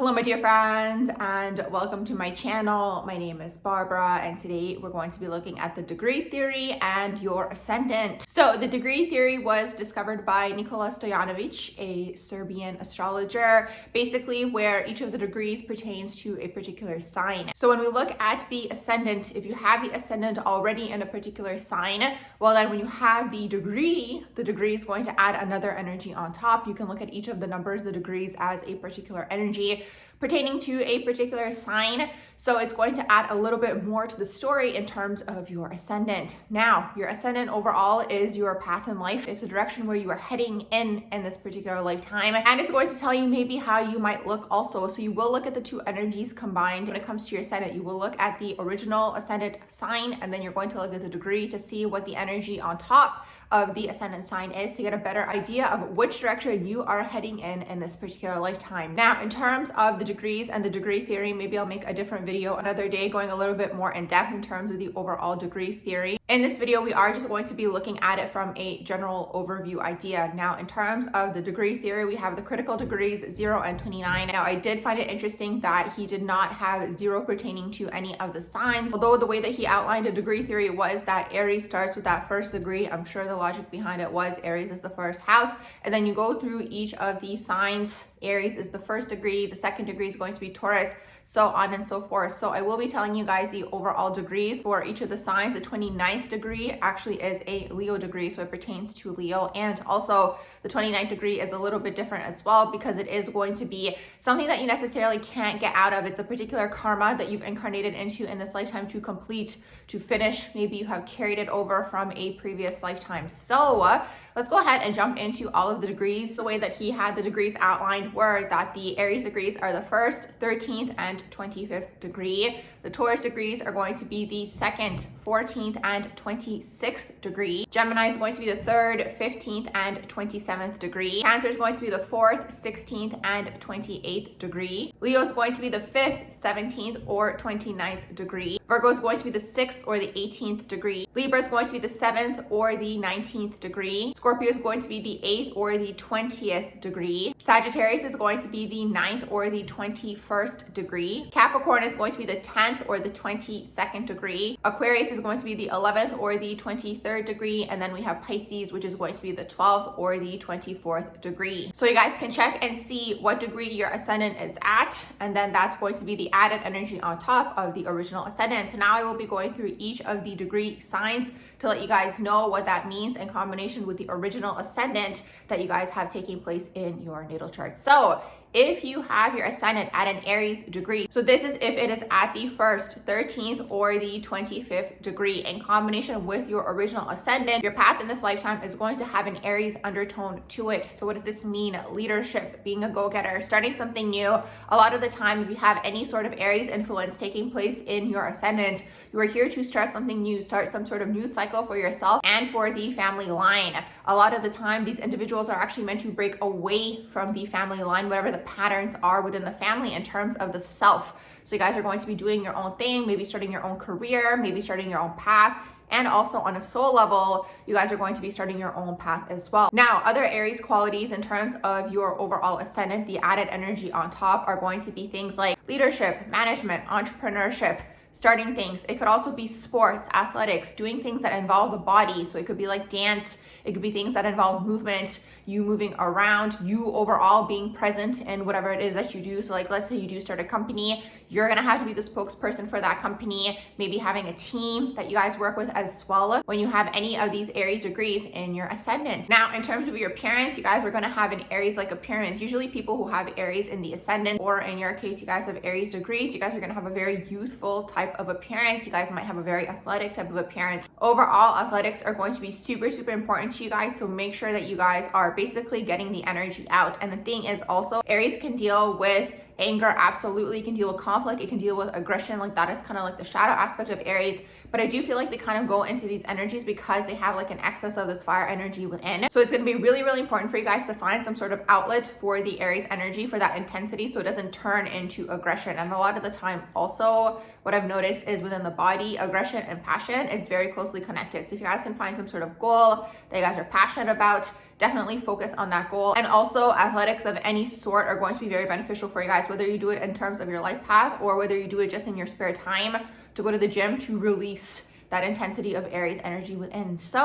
Hello my dear friends, and welcome to my channel. My name is Barbara, and today we're going to be looking at the degree theory and your ascendant. So the degree theory was discovered by Nikola Stojanovic, a Serbian astrologer, basically where each of the degrees pertains to a particular sign. So when we look at the ascendant, if you have the ascendant already in a particular sign, well then when you have the degree is going to add another energy on top. You can look at each of the numbers, the degrees, as a particular energy pertaining to a particular sign. So it's going to add a little bit more to the story in terms of your ascendant. Now, your ascendant overall is your path in life. It's the direction where you are heading in this particular lifetime. And it's going to tell you maybe how you might look also. So you will look at the two energies combined. When it comes to your ascendant, you will look at the original ascendant sign, and then you're going to look at the degree to see what the energy on top of the ascendant sign is, to get a better idea of which direction you are heading in this particular lifetime. Now, in terms of the degrees and the degree theory, maybe I'll make a different video another day going a little bit more in depth in terms of the overall degree theory. In this video, we are just going to be looking at it from a general overview idea. Now, in terms of the degree theory, we have the critical degrees 0 and 29. Now, I did find it interesting that he did not have 0 pertaining to any of the signs, although the way that he outlined the degree theory was that Aries starts with that first degree. I'm sure the logic behind it was Aries is the first house, and then you go through each of these signs. Aries is the first degree, the second degree is going to be Taurus, so on and so forth. So I will be telling you guys the overall degrees for each of the signs. The 29th degree actually is a Leo degree, so it pertains to Leo. And also the 29th degree is a little bit different as well, because it is going to be something that you necessarily can't get out of. It's a particular karma that you've incarnated into in this lifetime to complete, to finish. Maybe you have carried it over from a previous lifetime. So let's go ahead and jump into all of the degrees. The way that he had the degrees outlined were that the Aries degrees are the 1st, 13th, and 25th degree. The Taurus degrees are going to be the 2nd, 14th, and 26th degree. Gemini is going to be the 3rd, 15th, and 27th degree. Cancer is going to be the 4th, 16th, and 28th degree. Leo is going to be the 5th, 17th, or 29th degree. Virgo is going to be the 6th or the 18th degree. Libra is going to be the 7th or the 19th degree. Scorpio is going to be the 8th or the 20th degree. Sagittarius is going to be the 9th or the 21st degree. Capricorn is going to be the 10th or the 22nd degree. Aquarius is going to be the 11th or the 23rd degree. And then we have Pisces, which is going to be the 12th or the 24th degree. So you guys can check and see what degree your ascendant is at, and then that's going to be the added energy on top of the original ascendant. So now I will be going through each of the degree signs to let you guys know what that means in combination with the original ascendant that you guys have taking place in your natal chart. So if you have your ascendant at an Aries degree, so this is if it is at the 1st, 13th, or the 25th degree, in combination with your original ascendant, your path in this lifetime is going to have an Aries undertone to it. So what does this mean? Leadership, being a go-getter, starting something new. A lot of the time, if you have any sort of Aries influence taking place in your ascendant, you are here to start something new, start some sort of new cycle for yourself and for the family line. A lot of the time, these individuals are actually meant to break away from the family line, whatever the patterns are within the family in terms of the self. So you guys are going to be doing your own thing, maybe starting your own career, maybe starting your own path. And also on a soul level, you guys are going to be starting your own path as well. Now, other Aries qualities in terms of your overall ascendant, the added energy on top, are going to be things like leadership, management, entrepreneurship, starting things. It could also be sports, athletics, doing things that involve the body. So it could be like dance. It could be things that involve movement, you moving around, you overall being present in whatever it is that you do. So like, let's say you do start a company, you're gonna have to be the spokesperson for that company, maybe having a team that you guys work with as well when you have any of these Aries degrees in your ascendant. Now, in terms of your appearance, you guys are gonna have an Aries-like appearance. Usually people who have Aries in the ascendant, or in your case, you guys have Aries degrees, you guys are gonna have a very youthful type of appearance. You guys might have a very athletic type of appearance. Overall, athletics are going to be super, super important to you guys. So make sure that you guys are basically getting the energy out. And the thing is also, Aries can deal with anger, absolutely. It can deal with conflict, it can deal with aggression. Like that is kind of like the shadow aspect of Aries. But I do feel like they kind of go into these energies because they have like an excess of this fire energy within. So it's going to be really, really important for you guys to find some sort of outlet for the Aries energy, for that intensity, so it doesn't turn into aggression. And a lot of the time also, what I've noticed is within the body, aggression and passion is very closely connected. So if you guys can find some sort of goal that you guys are passionate about, definitely focus on that goal. And also athletics of any sort are going to be very beneficial for you guys, whether you do it in terms of your life path or whether you do it just in your spare time to go to the gym to release that intensity of Aries energy within. So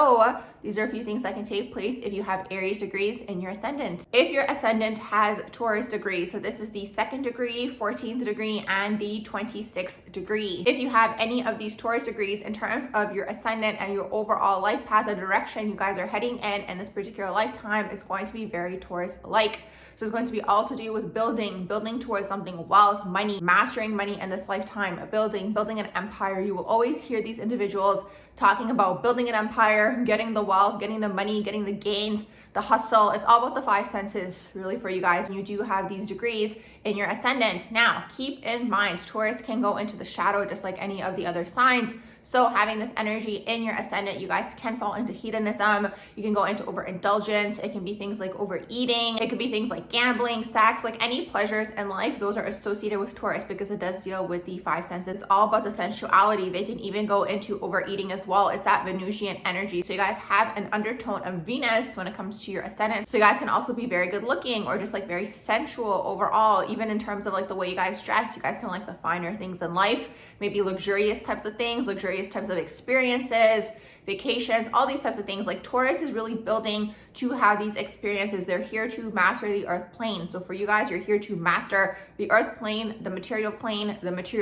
these are a few things that can take place if you have Aries degrees in your ascendant. If your ascendant has Taurus degrees, so this is the 2nd degree, 14th degree, and the 26th degree. If you have any of these Taurus degrees in terms of your ascendant and your overall life path, the direction you guys are heading in this particular lifetime is going to be very Taurus-like. So it's going to be all to do with building towards something, wealth, money, mastering money in this lifetime, building an empire. You will always hear these individuals talking about building an empire, getting the wealth, getting the money, getting the gains, the hustle. It's all about the 5 senses really for you guys when you do have these degrees in your ascendant. Now, keep in mind, Taurus can go into the shadow just like any of the other signs. So having this energy in your ascendant, you guys can fall into hedonism. You can go into overindulgence. It can be things like overeating. It could be things like gambling, sex, like any pleasures in life. Those are associated with Taurus because it does deal with the 5 senses. It's all about the sensuality. They can even go into overeating as well. It's that Venusian energy. So you guys have an undertone of Venus when it comes to your ascendant. So you guys can also be very good looking or just like very sensual overall, even in terms of like the way you guys dress. You guys can like the finer things in life, maybe luxurious types of things, luxurious types of experiences, vacations, all these types of things. Like Taurus is really building to have these experiences. They're here to master the earth plane. So for you guys, you're here to master the earth plane, the material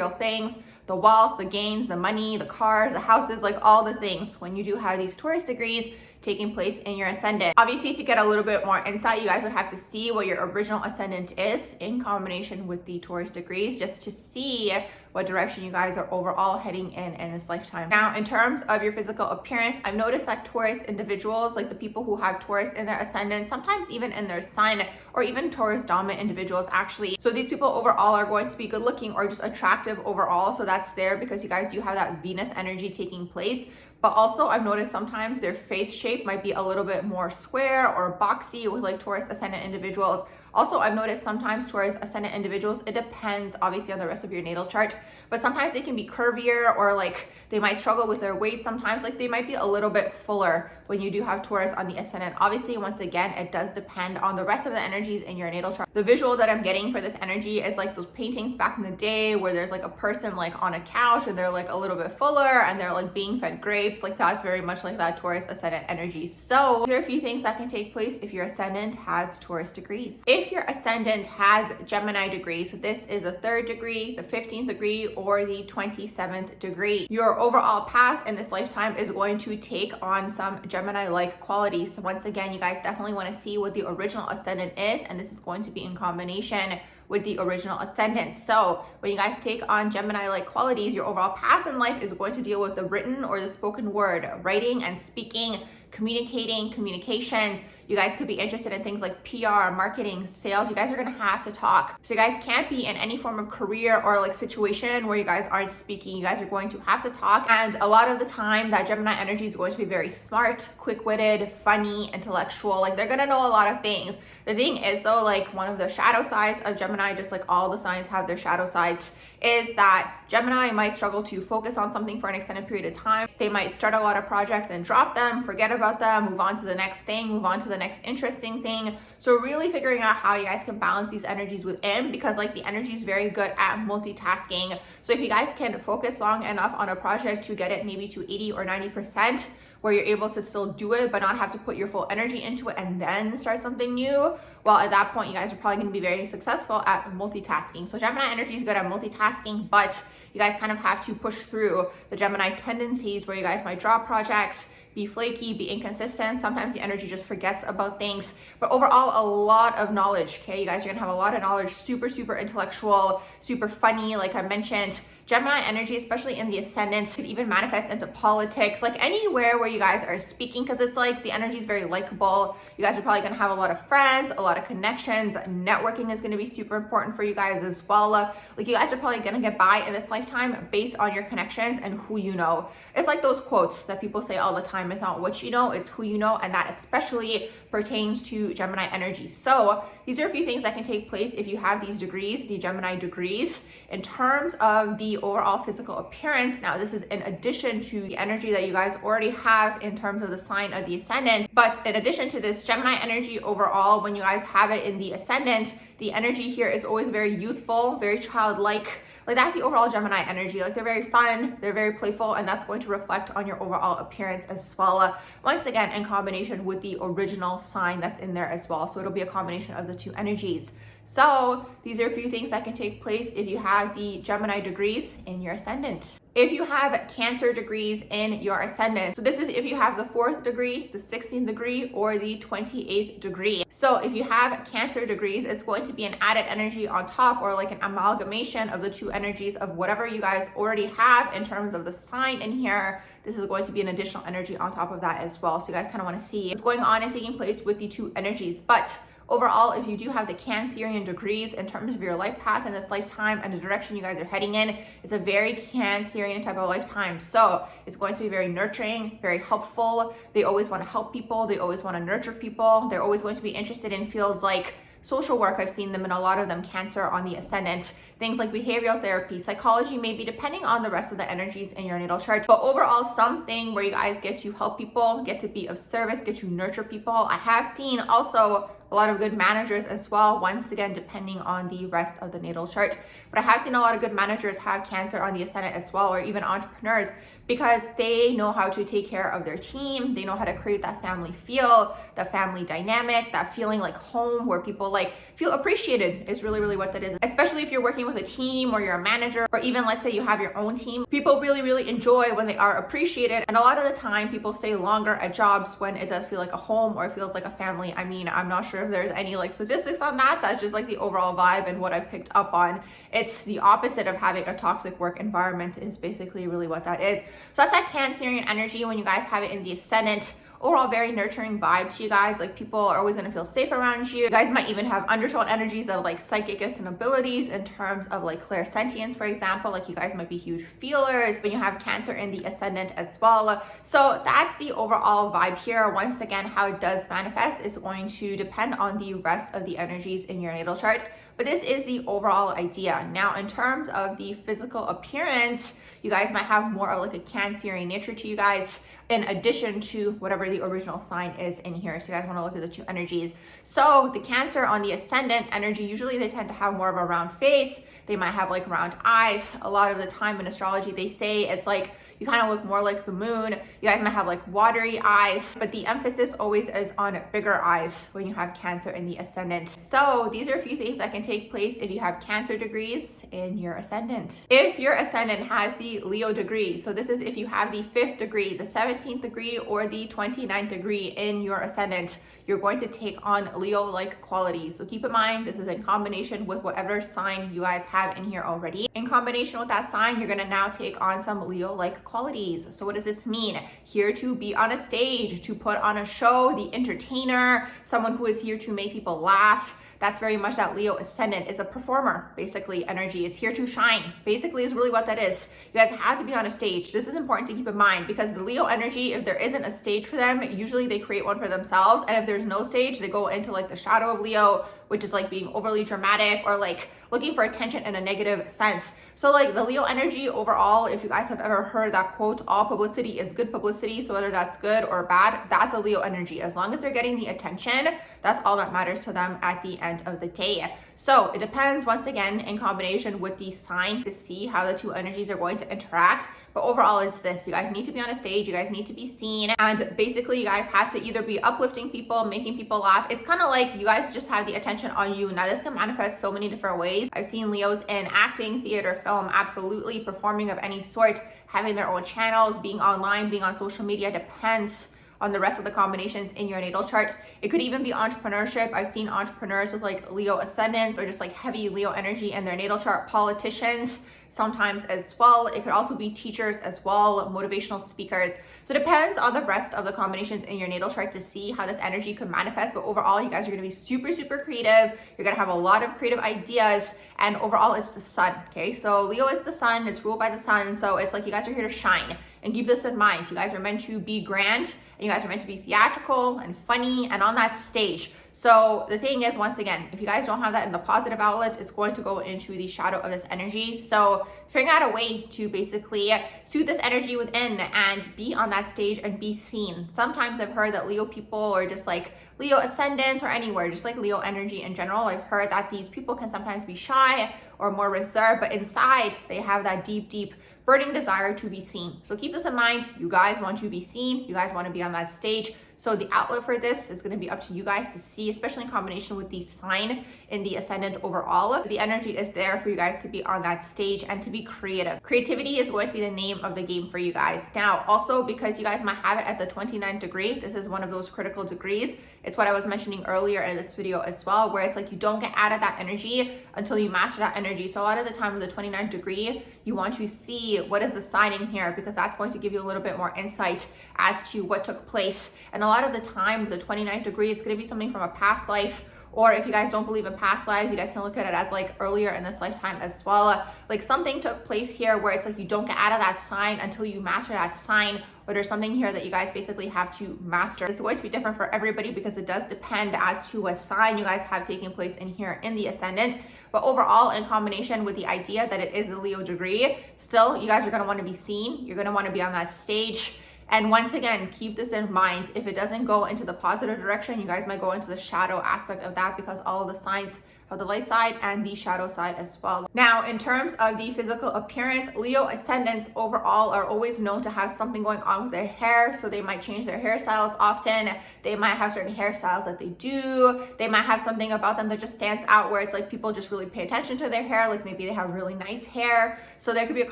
things, the wealth, the gains, the money, the cars, the houses, like all the things. When you do have these Taurus degrees taking place in your ascendant. Obviously, to get a little bit more insight, you guys would have to see what your original ascendant is in combination with the Taurus degrees, just to see what direction you guys are overall heading in this lifetime. Now, in terms of your physical appearance, I've noticed that Taurus individuals, like the people who have Taurus in their ascendant, sometimes even in their sun, or even Taurus dominant individuals actually. So these people overall are going to be good looking or just attractive overall. So that's there because you guys do have that Venus energy taking place. But also I've noticed sometimes their face shape might be a little bit more square or boxy with like Taurus ascendant individuals. Also, I've noticed sometimes Taurus ascendant individuals, it depends obviously on the rest of your natal chart, but sometimes they can be curvier or like they might struggle with their weight sometimes, like they might be a little bit fuller when you do have Taurus on the ascendant. Obviously, once again, it does depend on the rest of the energies in your natal chart. The visual that I'm getting for this energy is like those paintings back in the day where there's like a person like on a couch and they're like a little bit fuller and they're like being fed grapes. Like that's very much like that Taurus ascendant energy. So there are a few things that can take place if your ascendant has Taurus degrees. If your ascendant has Gemini degrees, so this is the 3rd degree, the 15th degree, or the 27th degree, your overall path in this lifetime is going to take on some Gemini-like qualities. So once again, you guys definitely want to see what the original ascendant is, and this is going to be in combination with the original ascendant. So when you guys take on Gemini-like qualities, your overall path in life is going to deal with the written or the spoken word, writing and speaking, communicating, communications. You guys could be interested in things like PR, marketing, sales. You guys are gonna have to talk. So you guys can't be in any form of career or like situation where you guys aren't speaking. You guys are going to have to talk. And a lot of the time that Gemini energy is going to be very smart, quick-witted, funny, intellectual. Like they're gonna know a lot of things. The thing is though, like one of the shadow sides of Gemini, just like all the signs have their shadow sides, is that Gemini might struggle to focus on something for an extended period of time. They might start a lot of projects and drop them, forget about them, move on to the next thing, move on to the next interesting thing. So really figuring out how you guys can balance these energies within, because like the energy is very good at multitasking. So if you guys can focus long enough on a project to get it maybe to 80 or 90%, where you're able to still do it but not have to put your full energy into it and then start something new, well, at that point you guys are probably going to be very successful at multitasking. So Gemini energy is good at multitasking, but you guys kind of have to push through the Gemini tendencies where you guys might drop projects, be flaky, be inconsistent. Sometimes the energy just forgets about things, but overall a lot of knowledge. Okay, you guys are gonna have a lot of knowledge, super intellectual, super funny, like I mentioned. Gemini energy, especially in the ascendant, could even manifest into politics, like anywhere where you guys are speaking, because it's like the energy is very likable. You guys are probably going to have a lot of friends, a lot of connections. Networking is going to be super important for you guys as well. Like you guys are probably going to get by in this lifetime based on your connections and who you know. It's like those quotes that people say all the time. It's not what you know, it's who you know, and that especially pertains to Gemini energy. So these are a few things that can take place if you have these degrees, the Gemini degrees. In terms of the the overall physical appearance. Now, this is in addition to the energy that you guys already have in terms of the sign of the ascendant. But in addition to this Gemini energy overall, when you guys have it in the ascendant, the energy here is always very youthful, very childlike. Like, that's the overall Gemini energy. Like, they're very fun, they're very playful, and that's going to reflect on your overall appearance as well. Once again, in combination with the original sign that's in there as well. So it'll be a combination of the two energies. So these are a few things that can take place if you have the Gemini degrees in your ascendant. If you have Cancer degrees in your ascendant, so this is if you have the 4th degree, the 16th degree, or the 28th degree. So if you have Cancer degrees, it's going to be an added energy on top, or like an amalgamation of the two energies of whatever you guys already have in terms of the sign in here. This is going to be an additional energy on top of that as well. So you guys kind of want to see what's going on and taking place with the two energies. But overall, if you do have the Cancerian degrees in terms of your life path in this lifetime and the direction you guys are heading in, it's a very Cancerian type of lifetime. So it's going to be very nurturing, very helpful. They always want to help people. They always want to nurture people. They're always going to be interested in fields like social work. I've seen them in a lot of them, Cancer on the ascendant. Things like behavioral therapy, psychology, maybe, depending on the rest of the energies in your natal chart. But overall, something where you guys get to help people, get to be of service, get to nurture people. I have seen also a lot of good managers as well, once again, depending on the rest of the natal chart. But I have seen a lot of good managers have Cancer on the ascendant as well, or even entrepreneurs, because they know how to take care of their team. They know how to create that family feel, that family dynamic, that feeling like home, where people like feel appreciated is really, really what that is. Especially if you're working with a team, or you're a manager, or even let's say you have your own team. People really, really enjoy when they are appreciated. And a lot of the time people stay longer at jobs when it does feel like a home, or it feels like a family. I mean, I'm not sure if there's any like statistics on that. That's just like the overall vibe and what I've picked up on. It's the opposite of having a toxic work environment is basically really what that is. So that's that Cancerian energy when you guys have it in the ascendant. Overall, very nurturing vibe to you guys. Like, people are always going to feel safe around you. You guys might even have undertone energies of like psychic and abilities in terms of like clairsentience, for example. Like, you guys might be huge feelers when you have Cancer in the ascendant as well. So that's the overall vibe here. Once again, how it does manifest is going to depend on the rest of the energies in your natal chart. But this is the overall idea. Now, in terms of the physical appearance, you guys might have more of like a Cancerian nature to you guys, in addition to whatever the original sign is in here. So you guys want to look at the two energies. So the Cancer on the ascendant energy, usually they tend to have more of a round face. They might have like round eyes. A lot of the time in astrology, they say it's like you kind of look more like the moon. You guys might have like watery eyes, but the emphasis always is on bigger eyes when you have Cancer in the ascendant. So these are a few things that can take place if you have Cancer degrees in your ascendant. If your ascendant has the Leo degrees, so this is if you have the 5th degree, the 17th degree, or the 29th degree in your ascendant, you're going to take on Leo-like qualities. So keep in mind, this is in combination with whatever sign you guys have in here already. In combination with that sign, you're gonna now take on some Leo-like qualities. So what does this mean? Here to be on a stage, to put on a show, the entertainer, someone who is here to make people laugh. That's very much that Leo ascendant is a performer, basically. Energy is here to shine, basically, is really what that is. You guys have to be on a stage. This is important to keep in mind, because the Leo energy, if there isn't a stage for them, usually they create one for themselves. And if there's no stage, they go into like the shadow of Leo, which is like being overly dramatic, or like looking for attention in a negative sense. So like the Leo energy overall, if you guys have ever heard that quote, all publicity is good publicity. So whether that's good or bad, that's a Leo energy. As long as they're getting the attention, that's all that matters to them at the end of the day. So it depends, once again, in combination with the sign, to see how the two energies are going to interact. But overall, it's this: you guys need to be on a stage, you guys need to be seen, and basically you guys have to either be uplifting people, making people laugh. It's kind of like you guys just have the attention on you. Now, this can manifest so many different ways. I've seen Leos in acting, theater, film, absolutely, performing of any sort, having their own channels, being online, being on social media. Depends on the rest of the combinations in your natal charts. It could even be entrepreneurship. I've seen entrepreneurs with like Leo ascendants, or just like heavy Leo energy in their natal chart, politicians sometimes as well. It could also be teachers as well, motivational speakers. So it depends on the rest of the combinations in your natal chart to see how this energy could manifest. But overall, you guys are going to be super, super creative. You're going to have a lot of creative ideas. And overall, it's the sun. Okay, so Leo is the sun. It's ruled by the sun. So it's like you guys are here to shine. And keep this in mind. You guys are meant to be grand, and you guys are meant to be theatrical and funny and on that stage. So the thing is, once again, if you guys don't have that in the positive outlet, it's going to go into the shadow of this energy. So figuring out a way to basically soothe this energy within and be on that stage and be seen. Sometimes I've heard that Leo people, or just like Leo ascendants, or anywhere, just like Leo energy in general, I've heard that these people can sometimes be shy or more reserved, but inside they have that deep burning desire to be seen. So keep this in mind. You guys want to be seen. You guys want to be on that stage. So the outlet for this is going to be up to you guys to see, especially in combination with the sign in the ascendant overall. The energy is there for you guys to be on that stage and to be creative. Creativity is going to be the name of the game for you guys. Now, also because you guys might have it at the 29th degree, this is one of those critical degrees. It's what I was mentioning earlier in this video as well, where it's like you don't get out of that energy until you master that energy. So a lot of the time with the 29th degree, you want to see what is the sign in here, because that's going to give you a little bit more insight as to what took place. And a lot of the time, the 29th degree is going to be something from a past life, or if you guys don't believe in past lives, you guys can look at it as like earlier in this lifetime as well. Like something took place here where it's like you don't get out of that sign until you master that sign, or there's something here that you guys basically have to master. It's going to be different for everybody because it does depend as to what sign you guys have taking place in here in the ascendant. But overall, in combination with the idea that it is the Leo degree, still, you guys are going to want to be seen. You're going to want to be on that stage. And once again, keep this in mind. If it doesn't go into the positive direction, you guys might go into the shadow aspect of that, because all of the signs of the light side and the shadow side as well. Now, in terms of the physical appearance, Leo ascendants overall are always known to have something going on with their hair. So they might change their hairstyles often. They might have certain hairstyles that they do. They might have something about them that just stands out, where it's like people just really pay attention to their hair. Like maybe they have really nice hair. So there could be a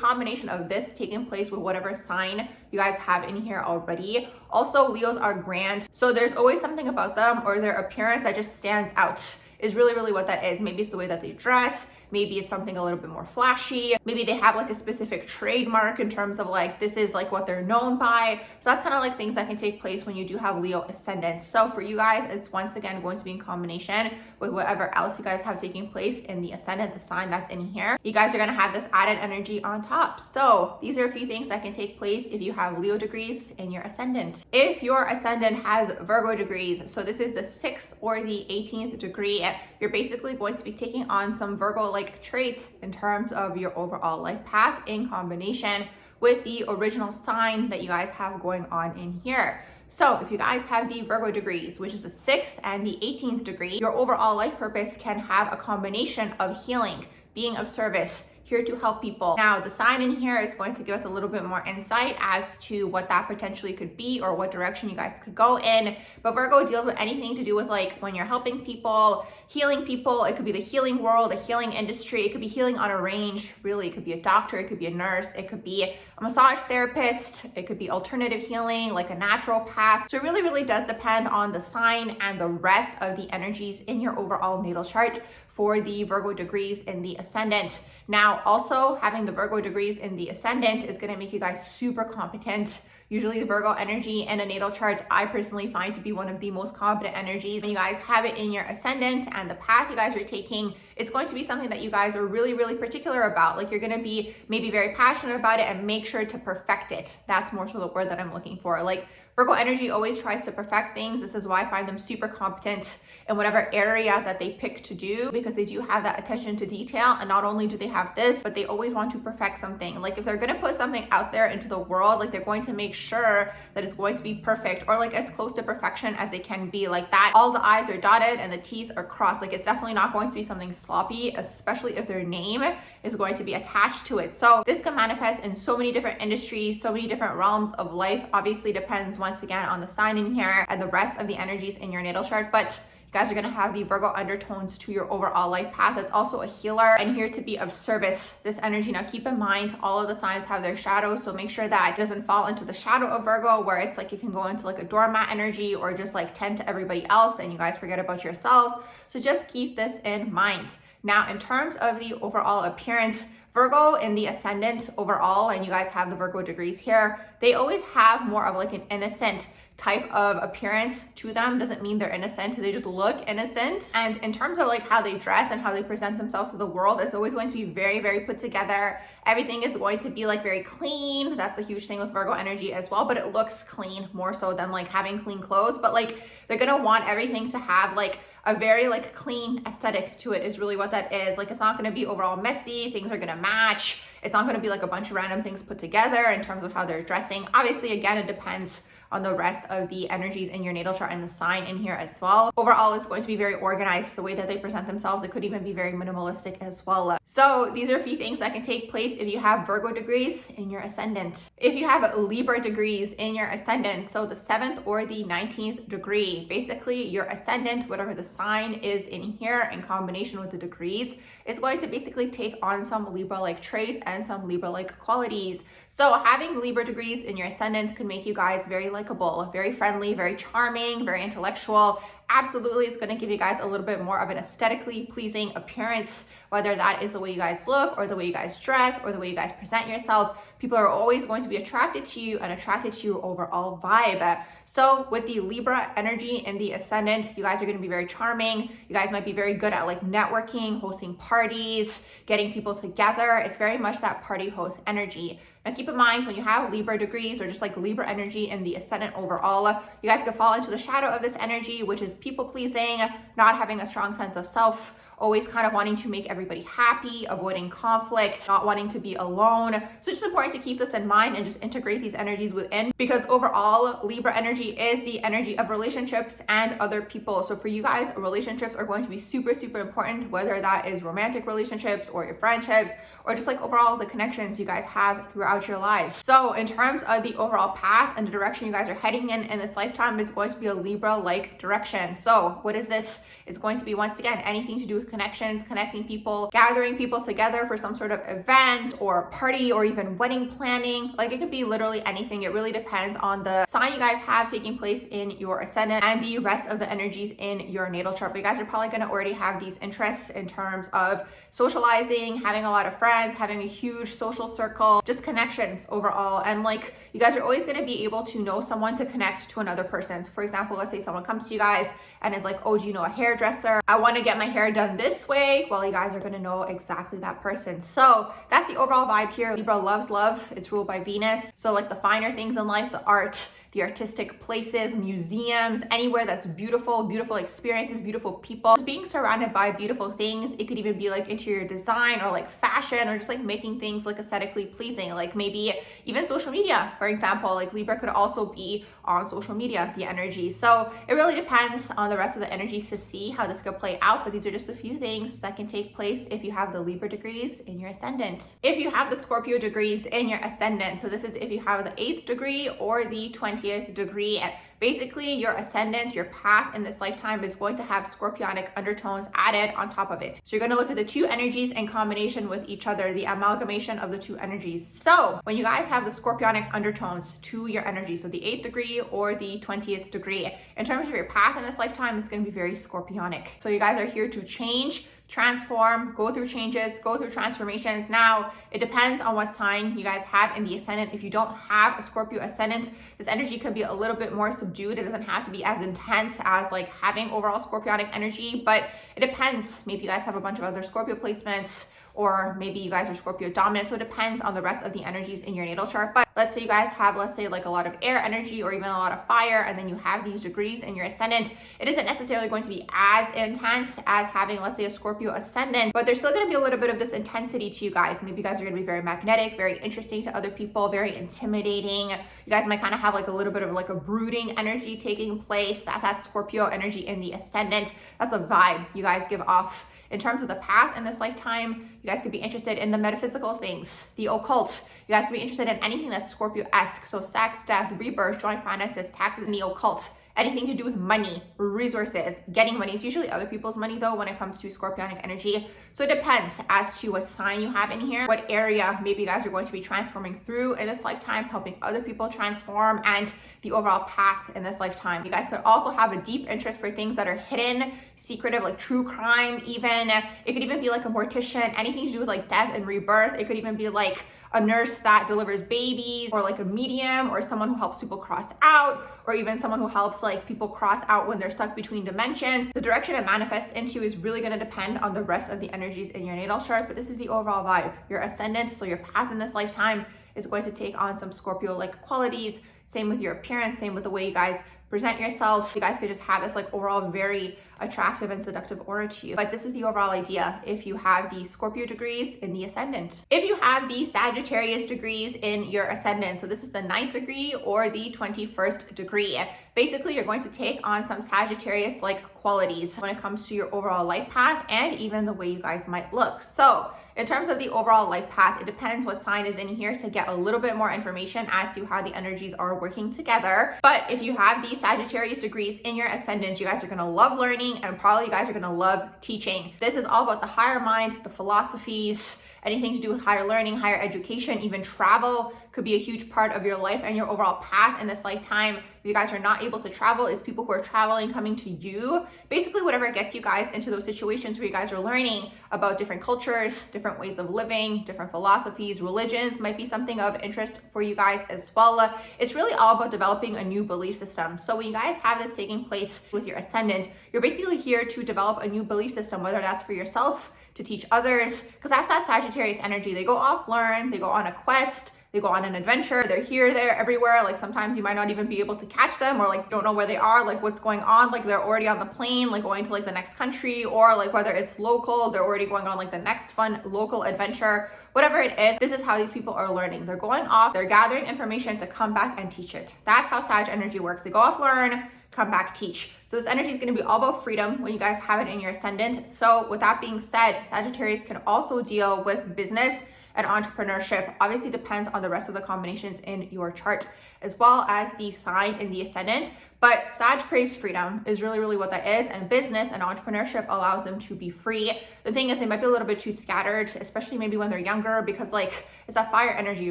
combination of this taking place with whatever sign you guys have in here already. Also, Leos are grand. So there's always something about them or their appearance that just stands out. Is really what that is. Maybe it's the way that they dress. Maybe it's something a little bit more flashy. Maybe they have like a specific trademark in terms of like, this is like what they're known by. So that's kind of like things that can take place when you do have Leo ascendant. So for you guys, it's once again going to be in combination with whatever else you guys have taking place in the ascendant, the sign that's in here. You guys are going to have this added energy on top. So these are a few things that can take place if you have Leo degrees in your ascendant. If your ascendant has Virgo degrees, so this is the 6th or the 18th degree, you're basically going to be taking on some Virgo-like traits in terms of your overall life path in combination with the original sign that you guys have going on in here. So if you guys have the Virgo degrees, which is the 6th and the 18th degree, your overall life purpose can have a combination of healing, being of service, here to help people. Now, the sign in here is going to give us a little bit more insight as to what that potentially could be or what direction you guys could go in. But Virgo deals with anything to do with like when you're helping people, healing people. It could be the healing world, the healing industry. It could be healing on a range, really. It could be a doctor, it could be a nurse, it could be a massage therapist, it could be alternative healing, like a natural path. So it really does depend on the sign and the rest of the energies in your overall natal chart for the Virgo degrees in the ascendant. Now, also having the Virgo degrees in the ascendant is going to make you guys super competent. Usually the Virgo energy in a natal chart, I personally find to be one of the most competent energies. When you guys have it in your ascendant and the path you guys are taking, it's going to be something that you guys are really particular about. Like you're going to be maybe very passionate about it and make sure to perfect it. That's more so the word that I'm looking for. Like Virgo energy always tries to perfect things. This is why I find them super competent in whatever area that they pick to do, because they do have that attention to detail. And not only do they have this, but they always want to perfect something. Like if they're going to put something out there into the world, like they're going to make sure that it's going to be perfect, or like as close to perfection as it can be, like that all the I's are dotted and the T's are crossed. Like it's definitely not going to be something sloppy, especially if their name is going to be attached to it. So this can manifest in so many different industries, so many different realms of life. Obviously depends once again on the sign in here and the rest of the energies in your natal chart, but you guys are going to have the Virgo undertones to your overall life path. It's also a healer and here to be of service, this energy. Now keep in mind, all of the signs have their shadows, so make sure that it doesn't fall into the shadow of Virgo, where it's like you can go into like a doormat energy or just like tend to everybody else and you guys forget about yourselves. So just keep this in mind. Now, in terms of the overall appearance, Virgo in the ascendant overall, and you guys have the Virgo degrees here, they always have more of like an innocent type of appearance to them. Doesn't mean they're innocent, they just look innocent. And in terms of like how they dress and how they present themselves to the world, it's always going to be very put together. Everything is going to be like very clean. That's a huge thing with Virgo energy as well, but it looks clean more so than like having clean clothes. But like they're gonna want everything to have like a very like clean aesthetic to it is really what that is. Like it's not going to be overall messy, things are going to match. It's not going to be like a bunch of random things put together in terms of how they're dressing. Obviously, again, it depends on the rest of the energies in your natal chart and the sign in here as well. Overall, it's going to be very organized the way that they present themselves. It could even be very minimalistic as well. So these are a few things that can take place if you have Virgo degrees in your ascendant. If you have Libra degrees in your ascendant, so the 7th or the 19th degree, basically your ascendant, whatever the sign is in here in combination with the degrees, is going to basically take on some Libra-like traits and some Libra-like qualities. So having Libra degrees in your ascendant could make you guys very likable, very friendly, very charming, very intellectual. Absolutely, it's going to give you guys a little bit more of an aesthetically pleasing appearance, whether that is the way you guys look or the way you guys dress or the way you guys present yourselves. People are always going to be attracted to you and attracted to your overall vibe. So with the Libra energy in the ascendant, you guys are going to be very charming. You guys might be very good at like networking, hosting parties, getting people together. It's very much that party host energy. Now keep in mind, when you have Libra degrees or just like Libra energy in the ascendant overall, you guys could fall into the shadow of this energy, which is people pleasing, not having a strong sense of self, always kind of wanting to make everybody happy, avoiding conflict, not wanting to be alone. So it's just important to keep this in mind and just integrate these energies within, because overall Libra energy is the energy of relationships and other people. So for you guys, relationships are going to be super, super important, whether that is romantic relationships or your friendships or just like overall the connections you guys have throughout your lives. So in terms of the overall path and the direction you guys are heading in this lifetime is going to be a Libra-like direction. So what is this? It's going to be, once again, anything to do with connections, connecting people, gathering people together for some sort of event or party or even wedding planning. Like it could be literally anything. It really depends on the sign you guys have taking place in your ascendant and the rest of the energies in your natal chart. But you guys are probably going to already have these interests in terms of socializing, having a lot of friends, having a huge social circle, just connections overall. And like you guys are always going to be able to know someone to connect to another person. So for example, let's say someone comes to you guys and is like, oh, do you know a hairdresser? I want to get my hair done this way. Well, you guys are going to know exactly that person. So that's the overall vibe here. Libra loves love. It's ruled by Venus. So like the finer things in life, the art, the artistic places, museums, anywhere that's beautiful, beautiful experiences, beautiful people, just being surrounded by beautiful things. It could even be like interior design or like fashion or just like making things like aesthetically pleasing, like maybe even social media, for example. Like Libra could also be on social media, the energy. So it really depends on the rest of the energies to see how this could play out, but these are just a few things that can take place if you have the Libra degrees in your ascendant. If you have the Scorpio degrees in your ascendant, so this is if you have the 8th degree or the 20th degree, basically your ascendant, your path in this lifetime is going to have scorpionic undertones added on top of it. So you're going to look at the two energies in combination with each other, the amalgamation of the two energies. So when you guys have the scorpionic undertones to your energy, so the 8th degree or the 20th degree, in terms of your path in this lifetime, it's going to be very scorpionic. So you guys are here to change, transform, go through changes, go through transformations. Now, it depends on what sign you guys have in the ascendant. If you don't have a Scorpio ascendant, this energy can be a little bit more subdued. It doesn't have to be as intense as like having overall scorpionic energy, but it depends. Maybe you guys have a bunch of other Scorpio placements, or maybe you guys are Scorpio dominant. So it depends on the rest of the energies in your natal chart. But let's say you guys have, let's say like a lot of air energy or even a lot of fire, and then you have these degrees in your ascendant. It isn't necessarily going to be as intense as having, let's say, a Scorpio ascendant, but there's still going to be a little bit of this intensity to you guys. Maybe you guys are going to be very magnetic, very interesting to other people, very intimidating. You guys might kind of have like a little bit of like a brooding energy taking place. That's that Scorpio energy in the ascendant. That's the vibe you guys give off. In terms of the path in this lifetime, you guys could be interested in the metaphysical things, the occult. You guys could be interested in anything that's Scorpio-esque. So sex, death, rebirth, joint finances, taxes, and the occult. Anything to do with money, resources, getting money. It's usually other people's money though when it comes to scorpionic energy. So it depends as to what sign you have in here, what area maybe you guys are going to be transforming through in this lifetime, helping other people transform, and the overall path in this lifetime. You guys could also have a deep interest for things that are hidden, secretive, like true crime even. It could even be like a mortician, anything to do with like death and rebirth. It could even be like a nurse that delivers babies, or like a medium, or someone who helps people cross out, or even someone who helps like people cross out when they're stuck between dimensions. The direction it manifests into is really going to depend on the rest of the energies in your natal chart, but this is the overall vibe. Your ascendant, so your path in this lifetime, is going to take on some Scorpio-like qualities. Same with your appearance, same with the way you guys present yourselves. You guys could just have this like overall very attractive and seductive aura to you. But this is the overall idea if you have the Scorpio degrees in the ascendant. If you have the Sagittarius degrees in your ascendant, so this is the 9th degree or the 21st degree, basically you're going to take on some Sagittarius like qualities when it comes to your overall life path and even the way you guys might look. So in terms of the overall life path, it depends what sign is in here to get a little bit more information as to how the energies are working together. But if you have the Sagittarius degrees in your ascendant, you guys are gonna love learning and probably you guys are gonna love teaching. This is all about the higher mind, the philosophies, anything to do with higher learning, higher education, even travel could be a huge part of your life and your overall path in this lifetime. If you guys are not able to travel, it's people who are traveling coming to you. Basically, whatever gets you guys into those situations where you guys are learning about different cultures, different ways of living, different philosophies, religions might be something of interest for you guys as well. It's really all about developing a new belief system. So when you guys have this taking place with your ascendant, you're basically here to develop a new belief system, whether that's for yourself, to teach others, because that's that Sagittarius energy. They go off, learn, they go on a quest, they go on an adventure, they're here, there, everywhere. Like sometimes you might not even be able to catch them or like don't know where they are, like what's going on, like they're already on the plane, like going to like the next country, or like whether it's local, they're already going on like the next fun local adventure. Whatever it is, this is how these people are learning. They're going off, they're gathering information to come back and teach it. That's how Sag energy works. They go off, learn, come back, teach. So this energy is going to be all about freedom when you guys have it in your ascendant. So with that being said, Sagittarius can also deal with business and entrepreneurship. Obviously depends on the rest of the combinations in your chart, as well as the sign in the ascendant. But Sag craves freedom is really what that is, and business and entrepreneurship allows them to be free. The thing is, they might be a little bit too scattered, especially maybe when they're younger, because like it's that fire energy,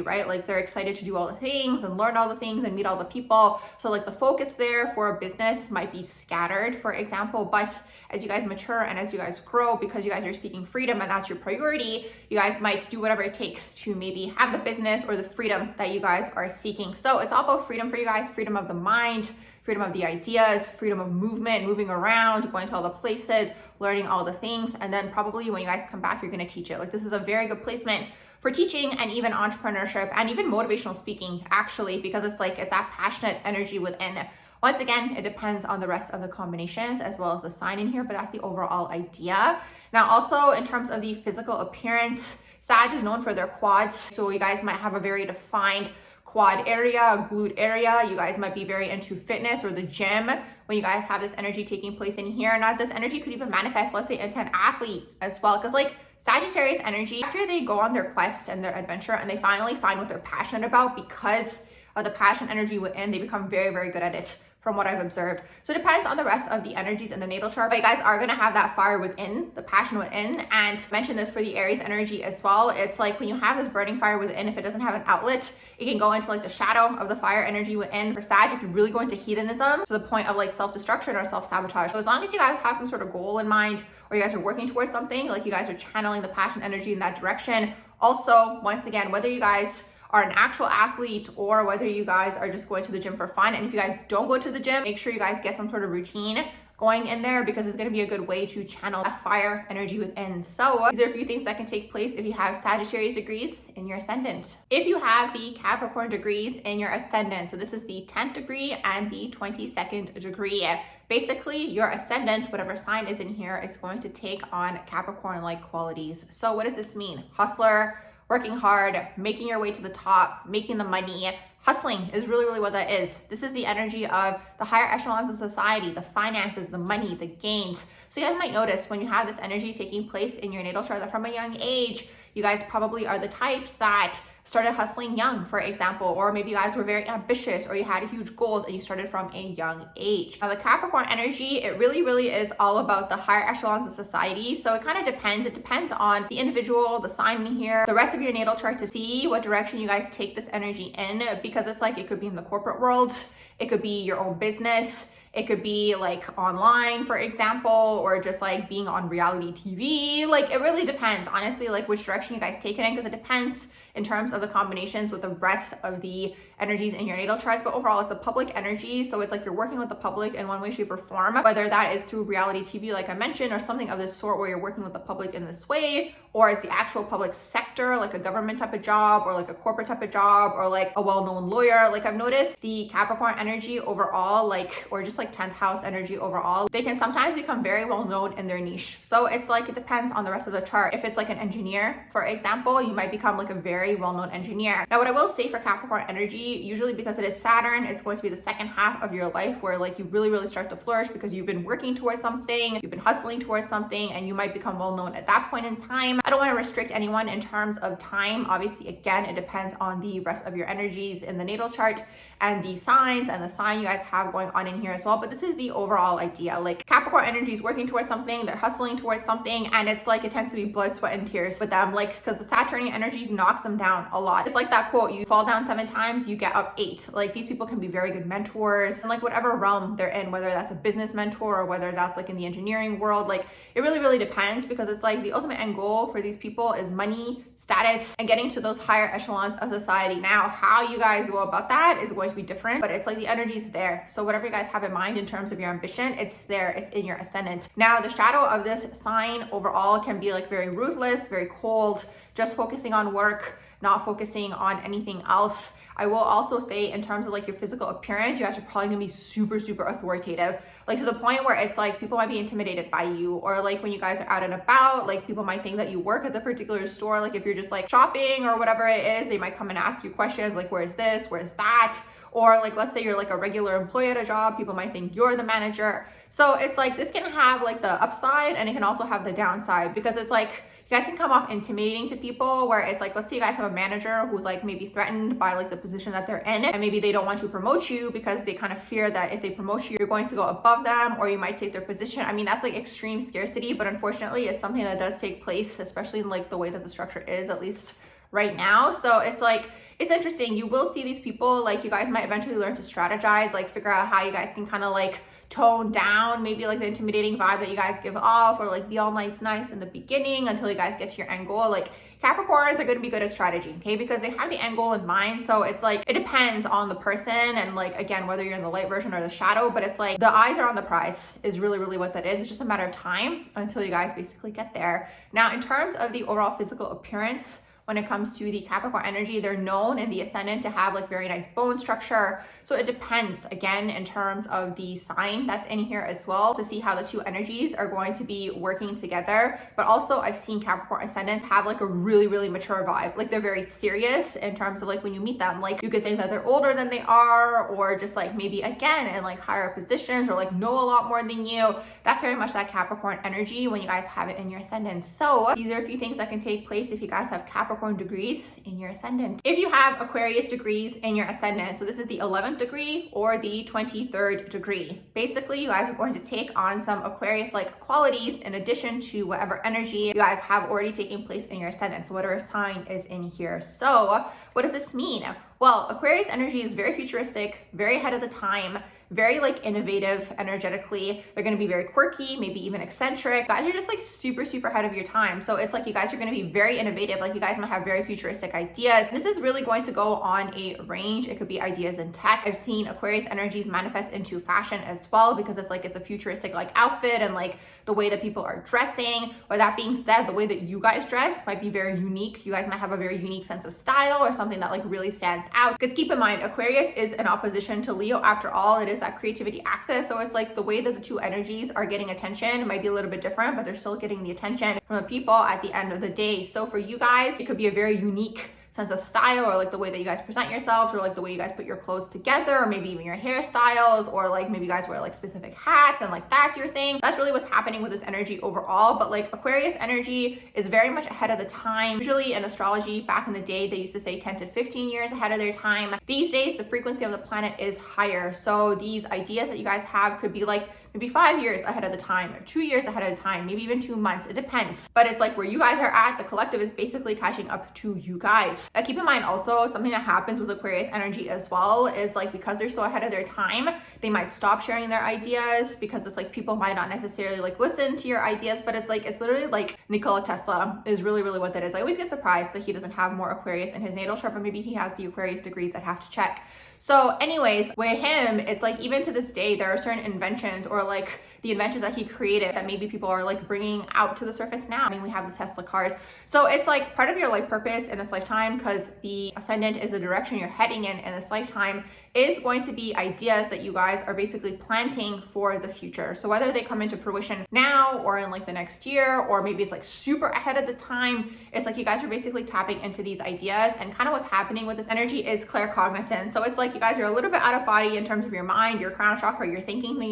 right? Like they're excited to do all the things and learn all the things and meet all the people. So like the focus there for a business might be scattered, for example. But as you guys mature and as you guys grow, because you guys are seeking freedom and that's your priority, you guys might do whatever it takes to maybe have the business or the freedom that you guys are seeking. So it's all about freedom for you guys, freedom of the mind, freedom of the ideas, freedom of movement, moving around, going to all the places, learning all the things. And then probably when you guys come back, you're going to teach it. Like this is a very good placement for teaching and even entrepreneurship and even motivational speaking, actually, because it's like, it's that passionate energy within. Once again, it depends on the rest of the combinations as well as the sign in here, but that's the overall idea. Now, also in terms of the physical appearance, Sag is known for their quads. So you guys might have a very defined quad area, glute area. You guys might be very into fitness or the gym when you guys have this energy taking place in here. Now, this energy could even manifest, let's say, into an athlete as well, because like Sagittarius energy, after they go on their quest and their adventure and they finally find what they're passionate about, because of the passion energy within, they become very good at it, from what I've observed. So it depends on the rest of the energies in the natal chart, but you guys are gonna have that fire within, the passion within. And I mentioned this for the Aries energy as well. It's like when you have this burning fire within, if it doesn't have an outlet, it can go into like the shadow of the fire energy within. For Sag, it can really go into hedonism to the point of like self-destruction or self-sabotage. So as long as you guys have some sort of goal in mind, or you guys are working towards something, like you guys are channeling the passion energy in that direction. Also, once again, whether you guys are an actual athlete or whether you guys are just going to the gym for fun, and if you guys don't go to the gym, make sure you guys get some sort of routine going in there, because it's going to be a good way to channel that fire energy within. So these are a few things that can take place if you have Sagittarius degrees in your ascendant. If you have the Capricorn degrees in your ascendant, so this is the 10th degree and the 22nd degree. Basically, your ascendant, whatever sign is in here, is going to take on Capricorn-like qualities. So what does this mean? Hustler, working hard, making your way to the top, making the money. Hustling is really what that is. This is the energy of the higher echelons of society, the finances, the money, the gains. So you guys might notice when you have this energy taking place in your natal chart that from a young age, you guys probably are the types that started hustling young, for example, or maybe you guys were very ambitious or you had huge goals and you started from a young age. Now the Capricorn energy, it really is all about the higher echelons of society. So it kind of depends. It depends on the individual, the sign in here, the rest of your natal chart to see what direction you guys take this energy in, because it's like it could be in the corporate world, it could be your own business, It could be like online, for example, or just like being on reality TV. Like it really depends, honestly, like which direction you guys take it in, because it depends in terms of the combinations with the rest of the energies in your natal charts. But overall, it's a public energy. So it's like you're working with the public in one way, shape, or form, whether that is through reality TV, like I mentioned, or something of this sort where you're working with the public in this way, or it's the actual public sector, like a government type of job, or like a corporate type of job, or like a well-known lawyer. Like I've noticed the Capricorn energy overall, like, or just like 10th house energy overall, they can sometimes become very well known in their niche. So it's like, it depends on the rest of the chart. If it's like an engineer, for example, you might become like a very well-known engineer. Now, what I will say for Capricorn energy, usually because it is Saturn, it's going to be the second half of your life where like you really start to flourish because you've been working towards something, you've been hustling towards something, and you might become well known at that point in time. I don't want to restrict anyone in terms of time. Obviously, again, it depends on the rest of your energies in the natal chart and the signs and the sign you guys have going on in here as well. But this is the overall idea. Like Capricorn energy is working towards something, they're hustling towards something, and it's like it tends to be blood, sweat, and tears with them, like because the Saturnian energy knocks them down a lot. It's like that quote, you fall down 7 times, you get up 8. Like these people can be very good mentors and like whatever realm they're in, whether that's a business mentor or whether that's like in the engineering world. Like it really depends, because it's like the ultimate end goal for these people is money, status, and getting to those higher echelons of society. Now, how you guys go about that is going to be different, but it's like the energy is there. So whatever you guys have in mind in terms of your ambition, it's there, it's in your ascendant. Now, the shadow of this sign overall can be like very ruthless, very cold, just focusing on work, not focusing on anything else. I will also say in terms of like your physical appearance, you guys are probably gonna be super authoritative, like to the point where it's like people might be intimidated by you, or like when you guys are out and about, like people might think that you work at the particular store. Like if you're just like shopping or whatever it is, they might come and ask you questions like, where's this, where's that? Or like, let's say you're like a regular employee at a job, people might think you're the manager. So it's like, this can have like the upside and it can also have the downside, because it's like, you guys can come off intimidating to people where it's like, let's say you guys have a manager who's like maybe threatened by like the position that they're in, and maybe they don't want to promote you because they kind of fear that if they promote you, you're going to go above them or you might take their position. I mean, that's like extreme scarcity, but unfortunately it's something that does take place, especially in like the way that the structure is, at least right now. So it's like, it's interesting. You will see these people, like you guys might eventually learn to strategize, like figure out how you guys can kind of like tone down maybe like the intimidating vibe that you guys give off, or like be all nice in the beginning until you guys get to your end goal. Like Capricorns are going to be good at strategy, okay, because they have the end goal in mind. So it's like, it depends on the person, and like again, whether you're in the light version or the shadow, but it's like the eyes are on the prize is really what that is. It's just a matter of time until you guys basically get there. Now, in terms of the overall physical appearance, when it comes to the Capricorn energy, they're known in the ascendant to have like very nice bone structure. So it depends, again, in terms of the sign that's in here as well, to see how the two energies are going to be working together. But also I've seen Capricorn ascendants have like a really mature vibe. Like they're very serious in terms of like when you meet them, like you could think that they're older than they are, or just like maybe again in like higher positions, or like know a lot more than you. That's very much that Capricorn energy when you guys have it in your ascendant. So these are a few things that can take place if you guys have Capricorn degrees in your ascendant. If you have Aquarius degrees in your ascendant, so this is the 11th degree or the 23rd degree. Basically, you guys are going to take on some Aquarius-like qualities in addition to whatever energy you guys have already taken place in your ascendant. So whatever sign is in here. So what does this mean? Well, Aquarius energy is very futuristic, very ahead of the time, very like innovative energetically. They're going to be very quirky, maybe even eccentric. Guys are just like super ahead of your time. So it's like you guys are going to be very innovative. Like you guys might have very futuristic ideas. This is really going to go on a range. It could be ideas in tech. I've seen Aquarius energies manifest into fashion as well, because it's like it's a futuristic like outfit and like the way that people are dressing. With that being said, the way that you guys dress might be very unique. You guys might have a very unique sense of style or something that like really stands out. Because keep in mind, Aquarius is in opposition to Leo. After all, it is that creativity axis. So it's like the way that the two energies are getting attention might be a little bit different, but they're still getting the attention from the people at the end of the day. So for you guys, it could be a very unique sense of style, or like the way that you guys present yourselves, or like the way you guys put your clothes together, or maybe even your hairstyles, or like maybe you guys wear like specific hats and like that's your thing. That's really what's happening with this energy overall. But like Aquarius energy is very much ahead of the time. Usually in astrology back in the day, they used to say 10 to 15 years ahead of their time. These days, the frequency of the planet is higher. So these ideas that you guys have could be like maybe 5 years ahead of the time, or 2 years ahead of the time, maybe even 2 months. It depends. But it's like where you guys are at, the collective is basically catching up to you guys. Keep in mind also, something that happens with Aquarius energy as well is like, because they're so ahead of their time, they might stop sharing their ideas, because it's like people might not necessarily like listen to your ideas. But it's like, it's literally like Nikola Tesla is really what that is. I always get surprised that he doesn't have more Aquarius in his natal chart, but maybe he has the Aquarius degrees. I'd have to check. So anyways, with him, it's like even to this day, there are certain inventions, or like the inventions that he created, that maybe people are like bringing out to the surface now. I mean, we have the Tesla cars. So it's like part of your life purpose in this lifetime, because the ascendant is the direction you're heading in this lifetime, is going to be ideas that you guys are basically planting for the future. So whether they come into fruition now or in like the next year, or maybe it's like super ahead of the time, it's like you guys are basically tapping into these ideas. And kind of what's happening with this energy is claircognizance. So it's like you guys are a little bit out of body in terms of your mind, your crown chakra, you're thinking,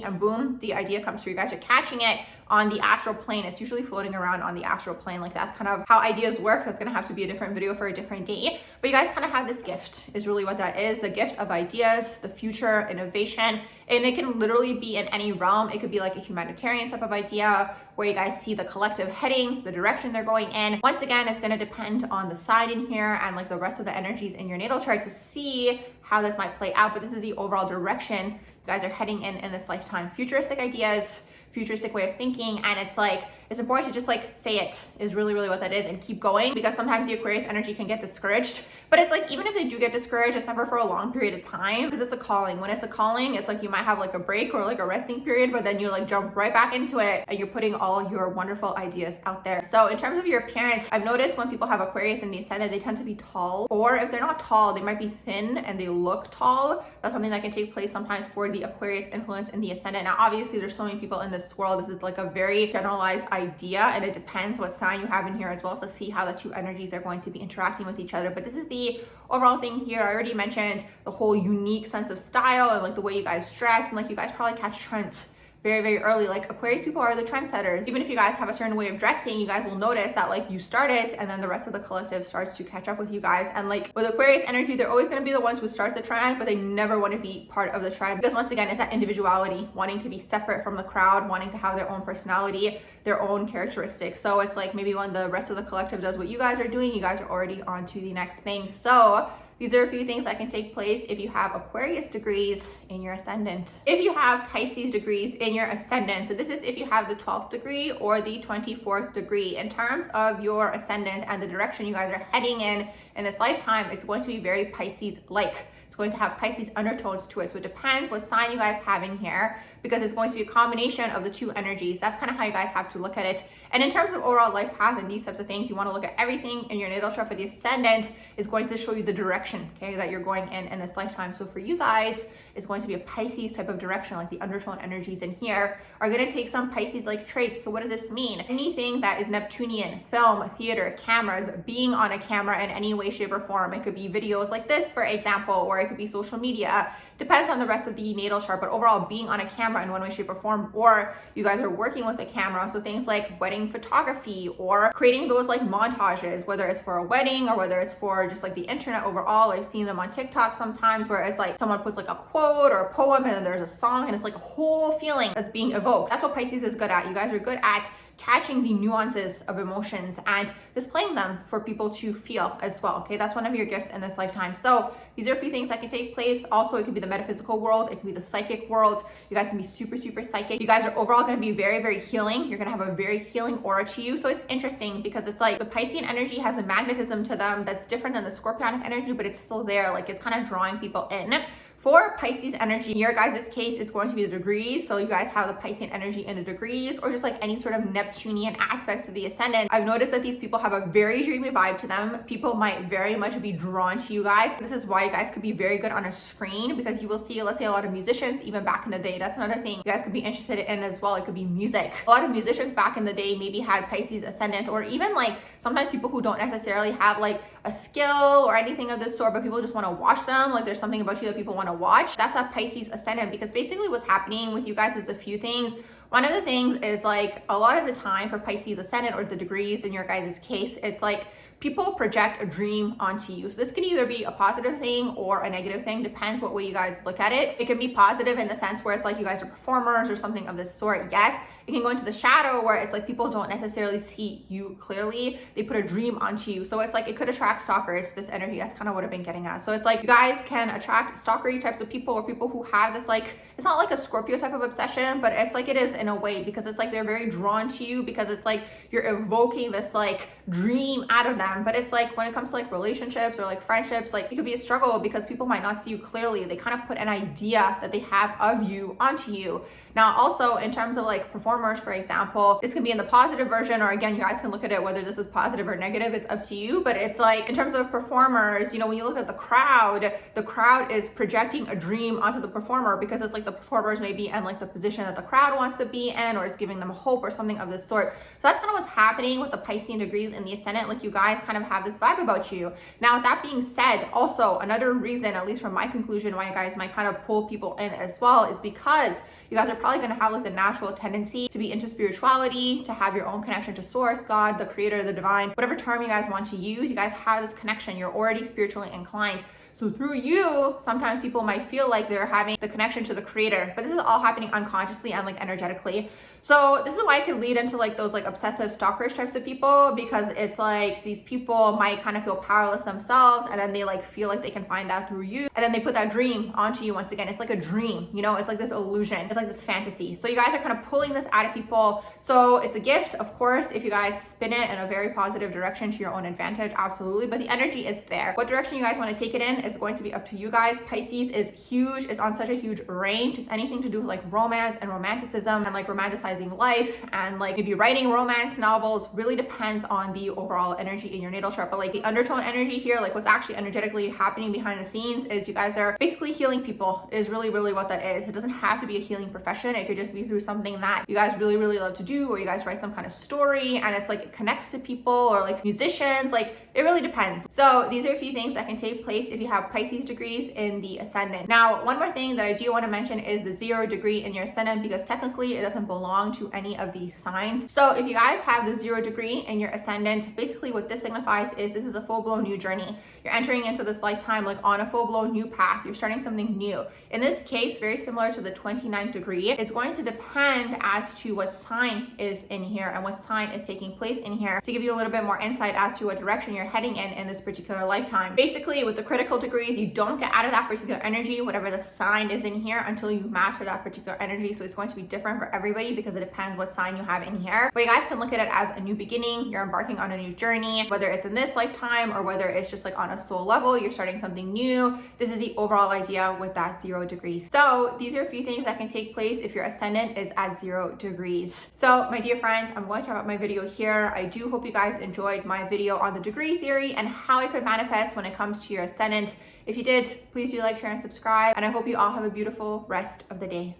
and boom, the idea comes through. You guys are catching it on the astral plane. It's usually floating around on the astral plane. Like, that's kind of how ideas work. That's gonna have to be a different video for a different day. But you guys kind of have this gift, is really what that is. The gift of ideas, the future, innovation. And it can literally be in any realm. It could be like a humanitarian type of idea, where you guys see the collective heading, the direction they're going in. Once again, it's gonna depend on the sign in here and like the rest of the energies in your natal chart to see how this might play out. But this is the overall direction you guys are heading in this lifetime. Futuristic ideas, futuristic way of thinking. And it's like, it's important to just like say it, is really what that is, and keep going, because sometimes the Aquarius energy can get discouraged. But it's like, even if they do get discouraged, it's never for a long period of time, because it's a calling. When it's a calling, it's like you might have like a break or like a resting period, but then you like jump right back into it, and you're putting all your wonderful ideas out there. So in terms of your appearance, I've noticed when people have Aquarius in the ascendant, they tend to be tall, or if they're not tall, they might be thin and they look tall. That's something that can take place sometimes for the Aquarius influence in the ascendant. Now, obviously, there's so many people in this world. This is like a very generalized idea, and it depends what sign you have in here as well, to see how the two energies are going to be interacting with each other. But this is the overall thing here. I already mentioned the whole unique sense of style, and like the way you guys dress, and like you guys probably catch trends very early. Like, Aquarius people are the trendsetters. Even if you guys have a certain way of dressing, you guys will notice that like you start it, and then the rest of the collective starts to catch up with you guys. And like with Aquarius energy, they're always going to be the ones who start the trend, but they never want to be part of the trend, because once again, it's that individuality, wanting to be separate from the crowd, wanting to have their own personality, their own characteristics. So it's like, maybe when the rest of the collective does what you guys are doing, you guys are already on to the next thing. So these are a few things that can take place if you have Aquarius degrees in your ascendant. If you have Pisces degrees in your ascendant, so this is if you have the 12th degree or the 24th degree. In terms of your ascendant and the direction you guys are heading in this lifetime, it's going to be very Pisces-like. It's going to have Pisces undertones to it. So it depends what sign you guys have in here, because it's going to be a combination of the two energies. That's kind of how you guys have to look at it. And in terms of overall life path and these types of things, you want to look at everything in your natal chart, but the ascendant is going to show you the direction, okay, that you're going in this lifetime. So for you guys, it's going to be a Pisces type of direction. Like, the undertone energies in here are going to take some Pisces-like traits. So what does this mean? Anything that is Neptunian, film, theater, cameras, being on a camera in any way, shape, or form. It could be videos like this, for example, or it could be social media. Depends on the rest of the natal chart, but overall, being on a camera in one way, shape, or form, or you guys are working with a camera. So things like wedding photography, or creating those like montages, whether it's for a wedding or whether it's for just like the internet overall. I've seen them on TikTok sometimes, where it's like someone puts like a quote or a poem, and then there's a song, and it's like a whole feeling that's being evoked. That's what Pisces is good at. You guys are good at catching the nuances of emotions and displaying them for people to feel as well. Okay, that's one of your gifts in this lifetime. So these are a few things that can take place. Also, it could be the metaphysical world, it could be the psychic world. You guys can be super psychic. You guys are overall going to be very healing. You're going to have a very healing aura to you. So it's interesting, because it's like the Piscean energy has a magnetism to them that's different than the Scorpionic energy, but it's still there. Like, it's kind of drawing people in. For Pisces energy, in your guys' case, it's going to be the degrees. So you guys have the Piscean energy in the degrees, or just like any sort of Neptunian aspects of the ascendant. I've noticed that these people have a very dreamy vibe to them. People might very much be drawn to you guys. This is why you guys could be very good on a screen, because you will see, let's say, a lot of musicians, even back in the day. That's another thing you guys could be interested in as well. It could be music. A lot of musicians back in the day maybe had Pisces ascendant, or even like sometimes people who don't necessarily have like a skill or anything of this sort, but people just want to watch them. Like, there's something about you that people want to watch. That's a Pisces ascendant, because basically what's happening with you guys is a few things. One of the things is like, a lot of the time for Pisces ascendant or the degrees in your guys' case, it's like people project a dream onto you. So this can either be a positive thing or a negative thing, depends what way you guys look at it. It can be positive in the sense where it's like you guys are performers or something of this sort, yes. It can go into the shadow where it's like people don't necessarily see you clearly. They put a dream onto you. So it's like it could attract stalkers, this energy. That's kind of what I've been getting at. So it's like you guys can attract stalkery types of people, or people who have this, like, it's not like a Scorpio type of obsession, but it's like it is in a way, because it's like they're very drawn to you, because it's like you're evoking this like dream out of them. But it's like when it comes to like relationships or like friendships, like it could be a struggle because people might not see you clearly. They kind of put an idea that they have of you onto you. Now, also in terms of like performers, for example, this can be in the positive version, or again, you guys can look at it whether this is positive or negative, it's up to you. But it's like in terms of performers, you know, when you look at the crowd is projecting a dream onto the performer, because it's like the performers may be in like the position that the crowd wants to be in, or it's giving them hope or something of this sort. So that's kind of what's happening with the Pisces degrees in the ascendant. Like you guys kind of have this vibe about you. Now, with that being said, also another reason, at least from my conclusion, why you guys might kind of pull people in as well is because you guys are probably going to have like the natural tendency to be into spirituality, to have your own connection to source, God, the creator, the divine, whatever term you guys want to use. You guys have this connection. You're already spiritually inclined. So through you, sometimes people might feel like they're having the connection to the creator, but this is all happening unconsciously and like energetically. So this is why it could lead into like those like obsessive stalkerish types of people, because it's like these people might kind of feel powerless themselves, and then they like feel like they can find that through you, and then they put that dream onto you. Once again, it's like a dream, you know, it's like this illusion, it's like this fantasy. So you guys are kind of pulling this out of people. So it's a gift, of course, if you guys spin it in a very positive direction to your own advantage, absolutely. But the energy is there. What direction you guys want to take it in is going to be up to you guys. Pisces is huge. It's on such a huge range. It's anything to do with like romance and romanticism and like romanticizing life, and like maybe writing romance novels. Really depends on the overall energy in your natal chart. But like the undertone energy here, like what's actually energetically happening behind the scenes, is you guys are basically healing people, is really what that is. It doesn't have to be a healing profession. It could just be through something that you guys really love to do, or you guys write some kind of story and it's like it connects to people, or like musicians. Like it really depends. So these are a few things that can take place if you have Pisces degrees in the ascendant. Now, one more thing that I do want to mention is the 0 degree in your ascendant, because technically it doesn't belong to any of these signs. So if you guys have the 0 degree in your ascendant, basically what this signifies is this is a full-blown new journey. You're entering into this lifetime like on a full-blown new path. You're starting something new. In this case, very similar to the 29th degree, it's going to depend as to what sign is in here and what sign is taking place in here, to give you a little bit more insight as to what direction you're heading in this particular lifetime. Basically, with the critical degrees, you don't get out of that particular energy, whatever the sign is in here, until you master that particular energy. So it's going to be different for everybody because it depends what sign you have in here. But you guys can look at it as a new beginning. You're embarking on a new journey, whether it's in this lifetime or whether it's just like on a soul level, you're starting something new. This is the overall idea with that 0 degrees. So these are a few things that can take place if your ascendant is at 0 degrees. So my dear friends, I'm going to wrap up my video here. I do hope you guys enjoyed my video on the degree theory and how it could manifest when it comes to your ascendant. If you did, please do like, share, and subscribe. And I hope you all have a beautiful rest of the day.